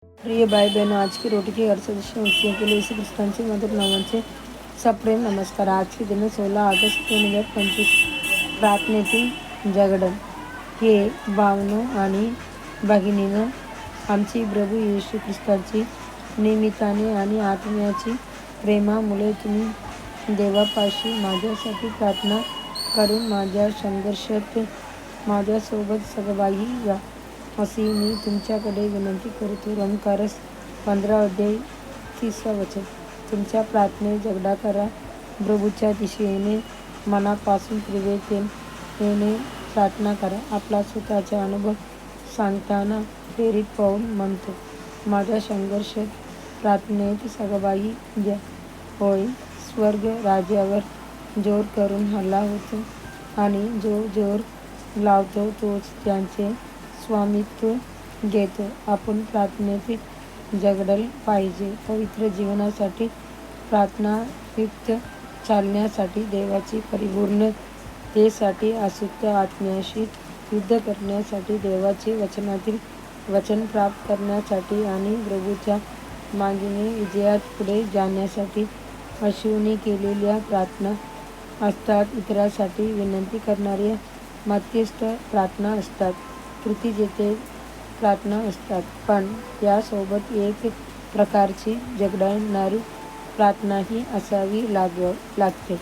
प्रिय भाई बहनों, आज की रोटी की अर्धदर्शन व्यक्तियों के लिए यीशु ख्रिस्तांचे मधुर नावांचे सप्रेम नमस्कार. आजचे दिन 16 ऑगस्ट 2025. प्रार्थनेतील जगडण. हे भावनो आणि भगिनीनो, आमची प्रभू येशू ख्रिस्ताची निमित्ताने आणि आत्म्याची प्रेमामुळे तुम्ही देवापाशी माझ्यासाठी प्रार्थना करून माझ्या संघर्षात माझ्यासोबत सहभागी व्हा, अशी मी तुमच्याकडे विनंती करतो. रोमकारस 15 अध्याय 30 वचन. तुमच्या प्रार्थनेत झगडा करा. प्रभूच्या दिशेने मनापासून तीव्रतेने प्रार्थना करा. आपला स्वतःचा अनुभव सांगताना प्रेरित पाऊल म्हणतो, माझ्या संघर्षात प्रार्थनेत सहभागी द्या. होय, स्वर्ग राज्यावर जोर करून हल्ला होतो आणि जो जोर लावतो तोच त्याचे स्वामित्व घेतो. आपण प्रार्थनेत झगडलं पाहिजे. पवित्र जीवनासाठी, प्रार्थनायुक्त चालण्यासाठी, देवाची परिपूर्णतेसाठी, अशुद्ध आत्म्याशी युद्ध करण्यासाठी, देवाचे वचनातील वचन प्राप्त करण्यासाठी आणि प्रभूच्या मागीने विजयात पुढे जाण्यासाठी येशूने केलेल्या प्रार्थना असतात. इतरांसाठी विनंती करणाऱ्या मध्यस्थ प्रार्थना असतात. कृतज्ञते प्रार्थना असतात. पण यासोबत एक प्रकारची झगडणारी प्रार्थनाही असावी लागते,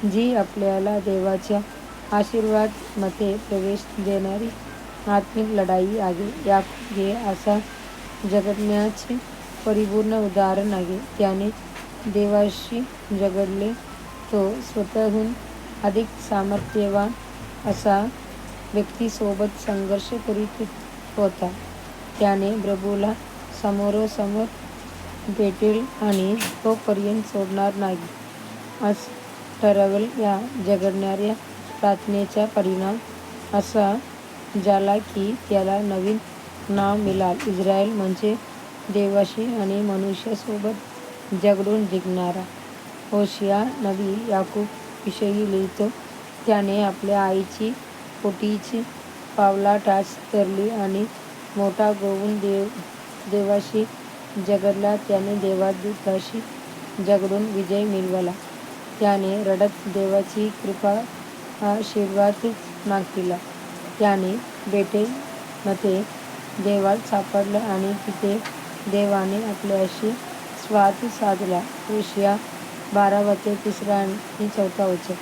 जी आपल्याला देवाच्या आशीर्वादामध्ये प्रवेश देणारी आत्मिक लढाई आहे. याकूब हे अशा झगडण्याचे परिपूर्ण उदाहरण आहे. त्याने देवाशी झगडले. तो स्वतःहून अधिक सामर्थ्यवान अशा व्यक्तीसोबत संघर्ष करीत होता. त्याने प्रभूला समोरासमोर भेटेल आणि तोपर्यंत सोडणार नाही, असं ठरवलं. या झगडणाऱ्या प्रार्थनेचा परिणाम असा झाला की त्याला नवीन नाव मिळालं. इस्रायल म्हणजे देवाशी आणि मनुष्यासोबत झगडून जिंकणारा. होशेया नबी याकूब विषयी लिहितो, त्याने आपल्या आईची पोटीची पावलाटाच धरली आणि मोठा होऊन देवाशी झगडला. त्याने देवदूताशी झगडून विजय मिळवला. त्याने रडत देवाची कृपा आशीर्वाद मागितला. त्याने बेटेलमध्ये देवाला सापडलं आणि तिथे देवाने आपल्याशी संवाद साधला. होशेया 12 अध्याय 3 आणि 4 वचन.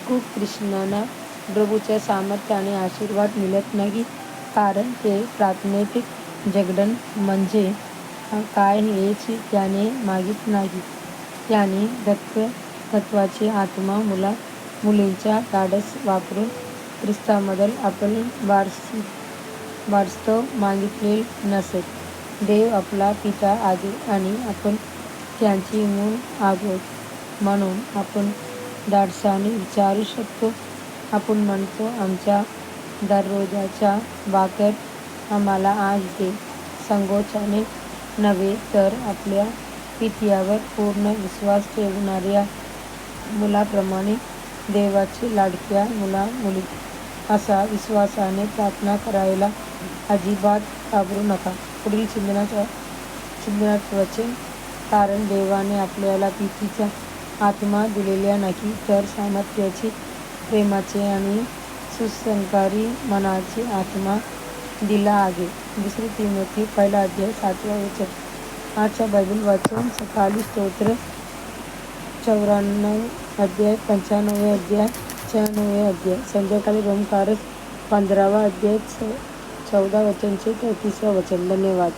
खूप ख्रिश्चनांना प्रभूच्या सामर्थ्य आणि आशीर्वाद मिळत नाही, कारण ते प्रार्थनेत झगडणं म्हणजे काय हेच त्याने मागित नाहीत. त्यांनी दत्तत्वाचे आत्मा मुलींचा धाडस वापरून ख्रिस्तामध्ये आपलं वास्तव मागितलेलं नसतं. देव आपला पिता आहे आणि आपण त्याची मूल आहोत, म्हणून आपण धाडसाने विचारू शकतो. आपण म्हणतो, आमच्या दररोजचा भाकर आम्हाला आज दे. संकोचाने नव्हे, तर आपल्या पित्यावर पूर्ण विश्वास ठेवणाऱ्या मुलाप्रमाणे, देवाच्या लाडक्या मुली अशा विश्वासाने प्रार्थना करायला अजिबात घाबरू नका. पुढील चिंतनाचं वचन. कारण देवाने आपल्याला भीतीचा आत्मा दिलेला नाही, तर सामर्थ्याचे, प्रेमाचे आणि सुसंस्कारी मनाचे आत्मा दिला आहे. 2 तिमोथी 1 अध्याय 7 वचन. आजच्या बायबल वाचन. सकाळी स्तोत्र 94 अध्याय 95 अध्याय 96 अध्याय. संध्याकाळी रोमकारस 15 अध्याय 14 वचन ते 33 वचन. धन्यवाद.